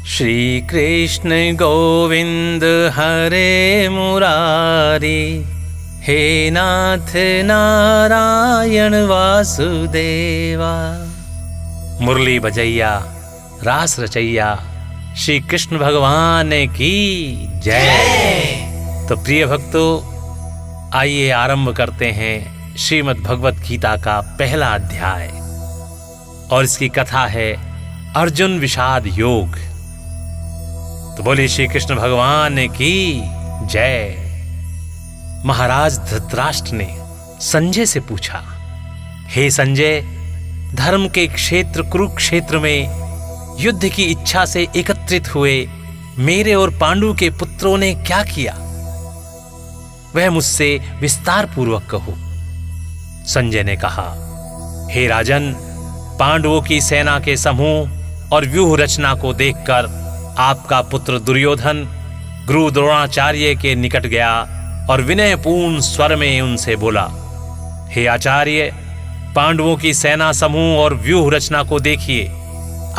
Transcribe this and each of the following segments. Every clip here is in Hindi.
श्री कृष्ण गोविंद हरे मुरारी, हे नाथ नारायण वासुदेवा। मुरली बजैया रास रचैया श्री कृष्ण भगवान की जय। तो प्रिय भक्तों, आइए आरंभ करते हैं श्रीमद् भगवत गीता का पहला अध्याय, और इसकी कथा है अर्जुन विषाद योग। तो बोले श्री कृष्ण भगवान की जय। महाराज धृतराष्ट्र ने संजय से पूछा, हे संजय, धर्म के क्षेत्र कुरुक्षेत्र में युद्ध की इच्छा से एकत्रित हुए मेरे और पांडु के पुत्रों ने क्या किया, वह मुझसे विस्तार पूर्वक कहो। संजय ने कहा, हे राजन, पांडवों की सेना के समूह और व्यूह रचना को देखकर आपका पुत्र दुर्योधन गुरु द्रोणाचार्य के निकट गया और विनयपूर्ण स्वर में उनसे बोला, हे आचार्य, पांडवों की सेना समूह और व्यूह रचना को देखिए।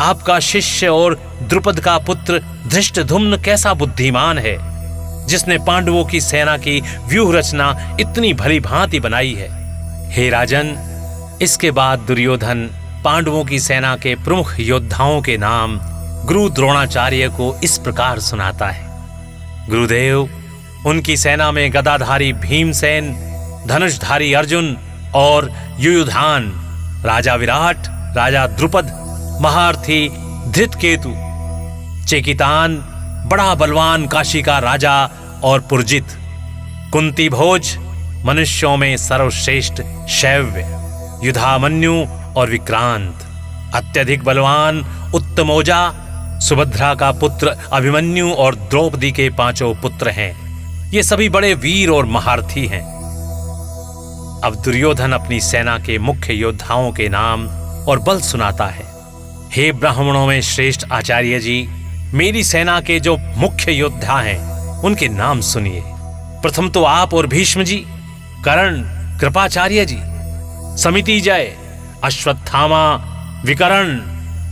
आपका शिष्य और द्रुपद का पुत्र धृष्टद्युम्न कैसा बुद्धिमान है, जिसने पांडवों की सेना की व्यूह रचना इतनी भली भांति बनाई है। हे राजन, इसके बाद दुर्योधन पांडवों की सेना के प्रमुख योद्धाओं के नाम गुरु द्रोणाचार्य को इस प्रकार सुनाता है। गुरुदेव, उनकी सेना में गदाधारी भीमसेन, धनुषधारी अर्जुन और युयुधान, राजा विराट, राजा द्रुपद, महारथी धृतकेतु, चेकितान, बड़ा बलवान काशी का राजा और पुरजित, कुंती भोज, मनुष्यों में सर्वश्रेष्ठ शैव्य, युधामन्यु और विक्रांत, अत्यधिक बलवान उत्तमौजा, सुभद्रा का पुत्र अभिमन्यु और द्रौपदी के 5 पुत्र हैं। ये सभी बड़े वीर और महारथी हैं। अब दुर्योधन अपनी सेना के मुख्य योद्धाओं के नाम और बल सुनाता है। हे ब्राह्मणों में श्रेष्ठ आचार्य जी, मेरी सेना के जो मुख्य योद्धा हैं उनके नाम सुनिए। प्रथम तो आप और भीष्म जी, कर्ण, कृपाचार्य जी, समितिजय, अश्वत्थामा, विकर्ण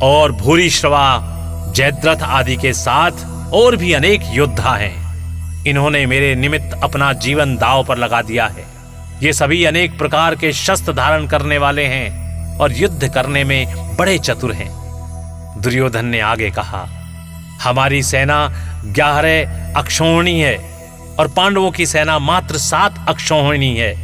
और भूरिश्रवा, जयद्रथ आदि के साथ और भी अनेक योद्धा हैं। इन्होंने मेरे निमित्त अपना जीवन दांव पर लगा दिया है। ये सभी अनेक प्रकार के शस्त्र धारण करने वाले हैं और युद्ध करने में बड़े चतुर हैं। दुर्योधन ने आगे कहा, हमारी सेना 11 अक्षौहिणी है और पांडवों की सेना मात्र 7 अक्षौहिणी है।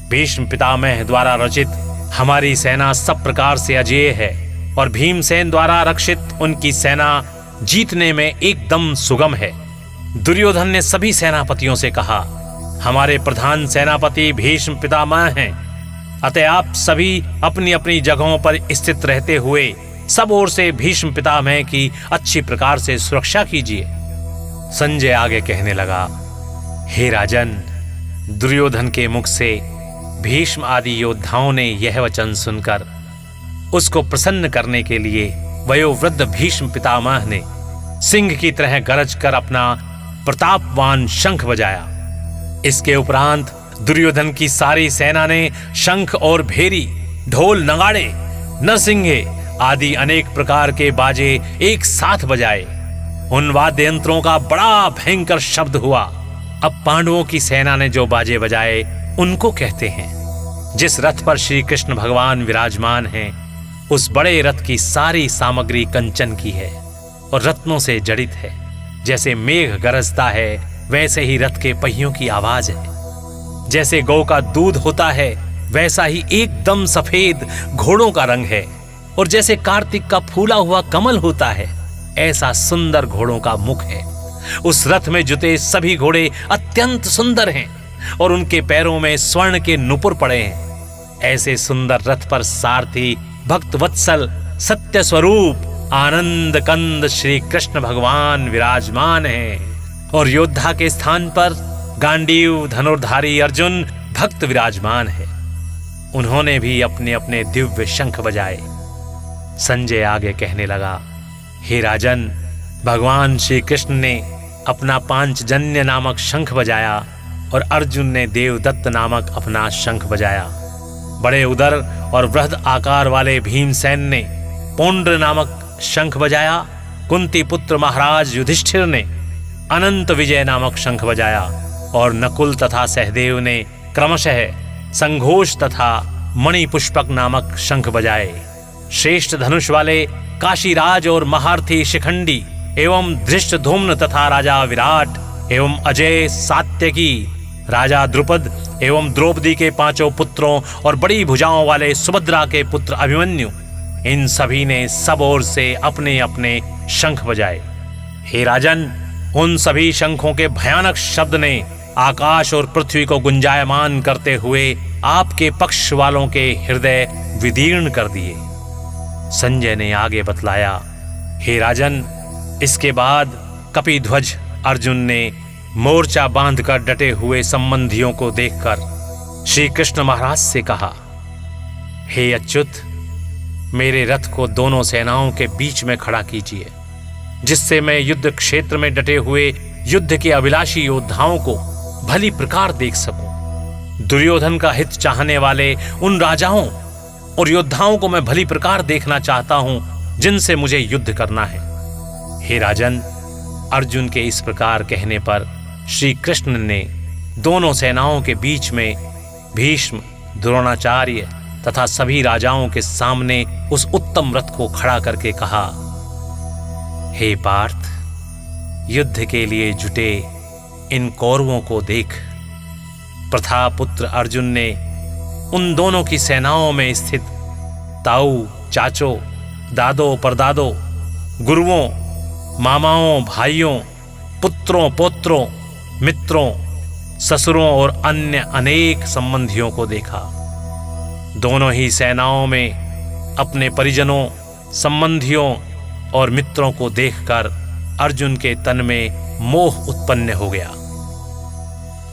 भीष्म पितामह द्वारा रचित हमारी सेना सब प्रकार से अजेय है और भीमसेन द्वारा रक्षित उनकी सेना जीतने में एकदम सुगम है। दुर्योधन ने सभी सेनापतियों से कहा, हमारे प्रधान सेनापति भीष्म पितामह हैं, अतः आप सभी अपनी अपनी जगहों पर स्थित रहते हुए सब ओर से भीष्म पितामह की अच्छी प्रकार से सुरक्षा कीजिए। संजय आगे कहने लगा, हे राजन, दुर्योधन के मुख से भीष्म आदि योद्धाओं ने यह वचन सुनकर उसको प्रसन्न करने के लिए वयोवृद्ध भीष्म पितामह ने सिंह की तरह गरज कर अपना प्रतापवान शंख बजाया। इसके उपरांत दुर्योधन की सारी सेना ने शंख और भेरी, ढोल, नगाड़े, नरसिंगे आदि अनेक प्रकार के बाजे एक साथ बजाए। उन वाद्य यंत्रों का बड़ा भयंकर शब्द हुआ। अब पांडवों की सेना ने जो बाजे बजाए उनको कहते हैं। जिस रथ पर श्री कृष्ण भगवान विराजमान हैं, उस बड़े रथ की सारी सामग्री कंचन की है और रत्नों से जड़ित है। जैसे मेघ गरजता है, वैसे ही रथ के पहियों की आवाज है। जैसे गौ का दूध होता है, वैसा ही एकदम सफेद घोड़ों का रंग है। और जैसे कार्तिक का फूला हुआ कमल होता है, ऐसा सुंदर घोड़ों का मुख है। उस रथ में जुते सभी घोड़े अत्यंत सुंदर हैं और उनके पैरों में स्वर्ण के नुपुर पड़े हैं। ऐसे सुंदर रथ पर सारथी भक्त वत्सल सत्य स्वरूप आनंद कंद श्री कृष्ण भगवान विराजमान हैं और योद्धा के स्थान पर गांडीव धनुर्धारी अर्जुन भक्त विराजमान है। उन्होंने भी अपने अपने दिव्य शंख बजाए। संजय आगे कहने लगा, हे राजन, भगवान श्री कृष्ण ने अपना पांचजन्य नामक शंख बजाया और अर्जुन ने देवदत्त नामक अपना शंख बजाया। बड़े उदर और वृहद आकार वाले भीमसेन ने पौंड्र नामक शंख बजाया कुंती पुत्र महाराज युधिष्ठिर ने अनंत विजय नामक शंख बजाया और नकुल तथा सहदेव ने क्रमशः संघोष तथा मणिपुष्पक नामक शंख बजाए। श्रेष्ठ धनुष वाले काशीराज और महारथी शिखंडी एवं धृष्टधुम्न तथा राजा विराट एवं अजय सात्यकी, राजा द्रुपद एवं द्रौपदी के 5 पुत्रों और बड़ी भुजाओं वाले सुभद्रा के पुत्र अभिमन्यु, इन सभी ने सब ओर से अपने अपने शंख बजाए। हे राजन, उन सभी शंखों के भयानक शब्द ने आकाश और पृथ्वी को गुंजायमान करते हुए आपके पक्ष वालों के हृदय विदीर्ण कर दिए। संजय ने आगे बतलाया, हे राजन, इसके बाद कपिध्वज अर्जुन ने मोर्चा बांधकर डटे हुए संबंधियों को देखकर श्री कृष्ण महाराज से कहा, हे अच्युत, मेरे रथ को दोनों सेनाओं के बीच में खड़ा कीजिए, जिससे मैं युद्ध क्षेत्र में डटे हुए युद्ध के अभिलाषी योद्धाओं को भली प्रकार देख सकूं। दुर्योधन का हित चाहने वाले उन राजाओं और योद्धाओं को मैं भली प्रकार देखना चाहता हूं, जिनसे मुझे युद्ध करना है। हे राजन, अर्जुन के इस प्रकार कहने पर श्री कृष्ण ने दोनों सेनाओं के बीच में भीष्म, द्रोणाचार्य तथा सभी राजाओं के सामने उस उत्तम रथ को खड़ा करके कहा, हे पार्थ, युद्ध के लिए जुटे इन कौरवों को देख। प्रथापुत्र अर्जुन ने उन दोनों की सेनाओं में स्थित ताऊ, चाचों, दादों, परदादों, गुरुओं, मामाओं, भाइयों, पुत्रों, पौत्रों, मित्रों, ससुरों और अन्य अनेक संबंधियों को देखा। दोनों ही सेनाओं में अपने परिजनों, संबंधियों और मित्रों को देखकर अर्जुन के तन में मोह उत्पन्न हो गया।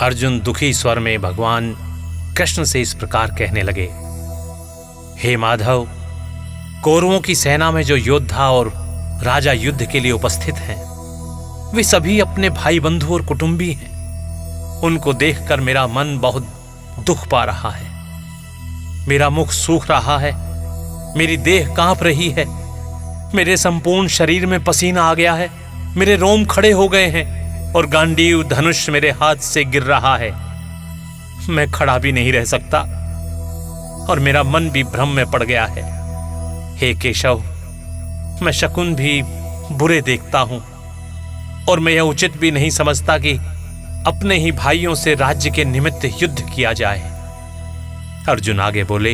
अर्जुन दुखी स्वर में भगवान कृष्ण से इस प्रकार कहने लगे, हे माधव, कौरवों की सेना में जो योद्धा और राजा युद्ध के लिए उपस्थित हैं, वे सभी अपने भाई बंधु और कुटुंबी हैं। उनको देखकर मेरा मन बहुत दुख पा रहा है, मेरा मुख सूख रहा है, मेरी देह कांप रही है, मेरे संपूर्ण शरीर में पसीना आ गया है, मेरे रोम खड़े हो गए हैं और गांडीव धनुष मेरे हाथ से गिर रहा है। मैं खड़ा भी नहीं रह सकता और मेरा मन भी भ्रम में पड़ गया है। हे केशव, मैं शकुन भी बुरे देखता हूं और मैं यह उचित भी नहीं समझता कि अपने ही भाइयों से राज्य के निमित्त युद्ध किया जाए। अर्जुन आगे बोले,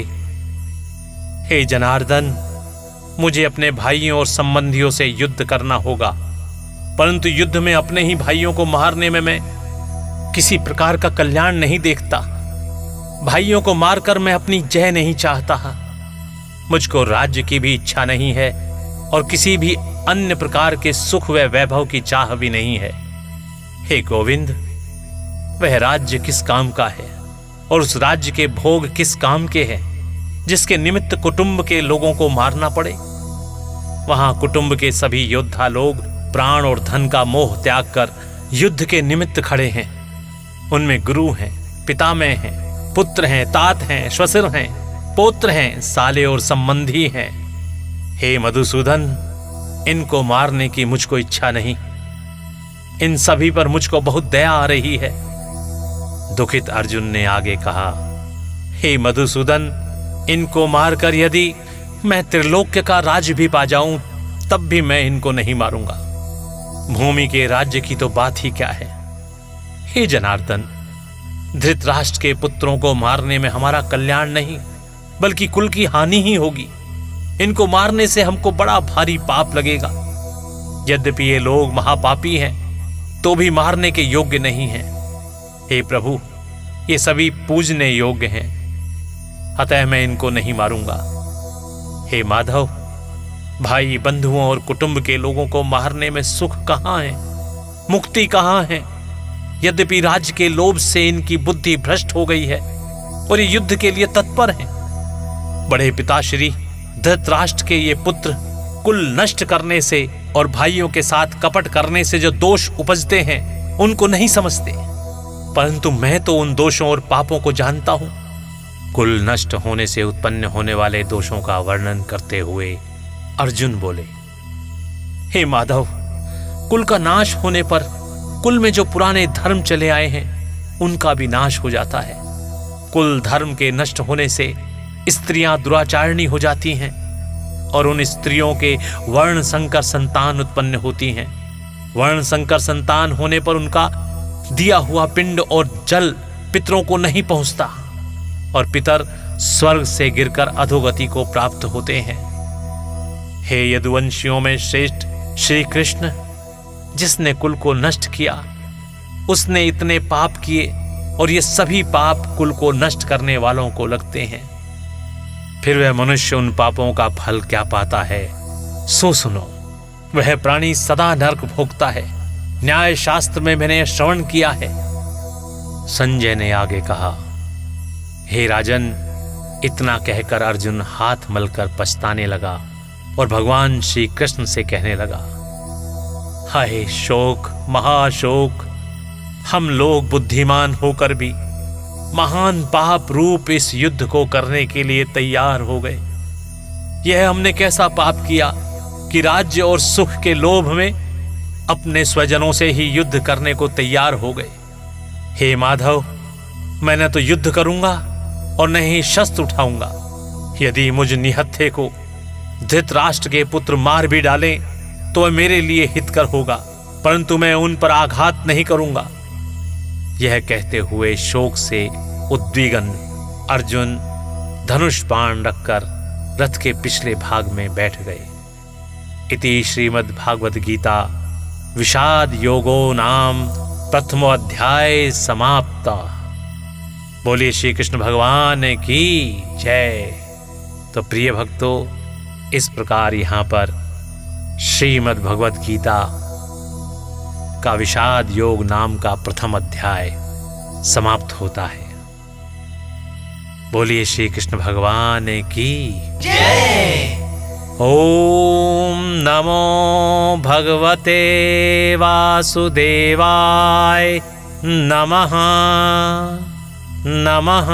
हे जनार्दन, मुझे अपने भाइयों और संबंधियों से युद्ध करना होगा, परंतु युद्ध में अपने ही भाइयों को मारने में मैं किसी प्रकार का कल्याण नहीं देखता। भाइयों को मारकर मैं अपनी जय नहीं चाहता। मुझको राज्य की भी इच्छा नहीं है और किसी भी अन्य प्रकार के सुख व वैभव की चाह भी नहीं है। हे गोविंद, वह राज्य किस काम का है और उस राज्य के भोग किस काम के हैं, जिसके निमित्त कुटुंब के लोगों को मारना पड़े। वहां कुटुंब के सभी योद्धा लोग प्राण और धन का मोह त्याग कर युद्ध के निमित्त खड़े हैं। उनमें गुरु हैं, पितामह हैं, पुत्र हैं, तात हैं, श्वशुर हैं, पौत्र हैं, साले और संबंधी हैं। हे मधुसूदन, इनको मारने की मुझको इच्छा नहीं। इन सभी पर मुझको बहुत दया आ रही है। दुखित अर्जुन ने आगे कहा, हे मधुसूदन, इनको मारकर यदि मैं त्रिलोक्य का राज्य भी पा जाऊं, तब भी मैं इनको नहीं मारूंगा। भूमि के राज्य की तो बात ही क्या है। हे जनार्दन, धृतराष्ट्र के पुत्रों को मारने में हमारा कल्याण नहीं, बल्कि कुल की हानि ही होगी। इनको मारने से हमको बड़ा भारी पाप लगेगा। यद्यपि ये लोग महापापी हैं, तो भी मारने के योग्य नहीं हैं। हे प्रभु, ये सभी पूजने योग्य हैं, अतः मैं इनको नहीं मारूंगा। हे माधव, भाई बंधुओं और कुटुंब के लोगों को मारने में सुख कहां है, मुक्ति कहां है। यद्यपि राज्य के लोभ से इनकी बुद्धि भ्रष्ट हो गई है और ये युद्ध के लिए तत्पर हैं। बड़े पिताश्री धृतराष्ट्र के ये पुत्र कुल नष्ट करने से और भाइयों के साथ कपट करने से जो दोष उपजते हैं, उनको नहीं समझते, परंतु मैं तो उन दोषों और पापों को जानता हूं। कुल नष्ट होने से उत्पन्न होने वाले दोषों का वर्णन करते हुए अर्जुन बोले, हे माधव, कुल का नाश होने पर कुल में जो पुराने धर्म चले आए हैं उनका भी नाश हो जाता है। कुल धर्म के नष्ट होने से स्त्रियां दुराचारिणी हो जाती हैं और उन स्त्रियों के वर्ण संकर संतान उत्पन्न होती हैं। वर्ण संकर संतान होने पर उनका दिया हुआ पिंड और जल पितरों को नहीं पहुंचता और पितर स्वर्ग से गिरकर अधोगति को प्राप्त होते हैं। हे यदुवंशियों में श्रेष्ठ श्री कृष्ण, जिसने कुल को नष्ट किया, उसने इतने पाप किए और ये सभी पाप कुल को नष्ट करने वालों को लगते हैं। फिर वह मनुष्य उन पापों का फल क्या पाता है, सो सुनो। वह प्राणी सदा नरक भोगता है। न्याय शास्त्र में मैंने श्रवण किया है। संजय ने आगे कहा, हे राजन, इतना कहकर अर्जुन हाथ मलकर पछताने लगा और भगवान श्री कृष्ण से कहने लगा, हाय शोक, महाशोक, हम लोग बुद्धिमान होकर भी महान पाप रूप इस युद्ध को करने के लिए तैयार हो गए। यह हमने कैसा पाप किया कि राज्य और सुख के लोभ में अपने स्वजनों से ही युद्ध करने को तैयार हो गए। हे माधव, मैं न तो युद्ध करूंगा और न ही शस्त्र उठाऊंगा। यदि मुझ निहत्थे को धृतराष्ट्र के पुत्र मार भी डालें तो वह मेरे लिए हितकर होगा, परंतु मैं उन पर आघात नहीं करूंगा। यह कहते हुए शोक से उद्विग्न अर्जुन धनुष बाण रखकर रथ के पिछले भाग में बैठ गए। इति श्रीमद् भागवत गीता विषाद योगो नाम प्रथमो अध्याय समाप्ता। बोलिए श्री कृष्ण भगवान की जय। तो प्रिय भक्तों, इस प्रकार यहाँ पर श्रीमद् भगवत गीता का विषाद योग नाम का प्रथम अध्याय समाप्त होता है। बोलिए श्री कृष्ण भगवान की जय। ओम नमो भगवते वासुदेवाय नमः नमः।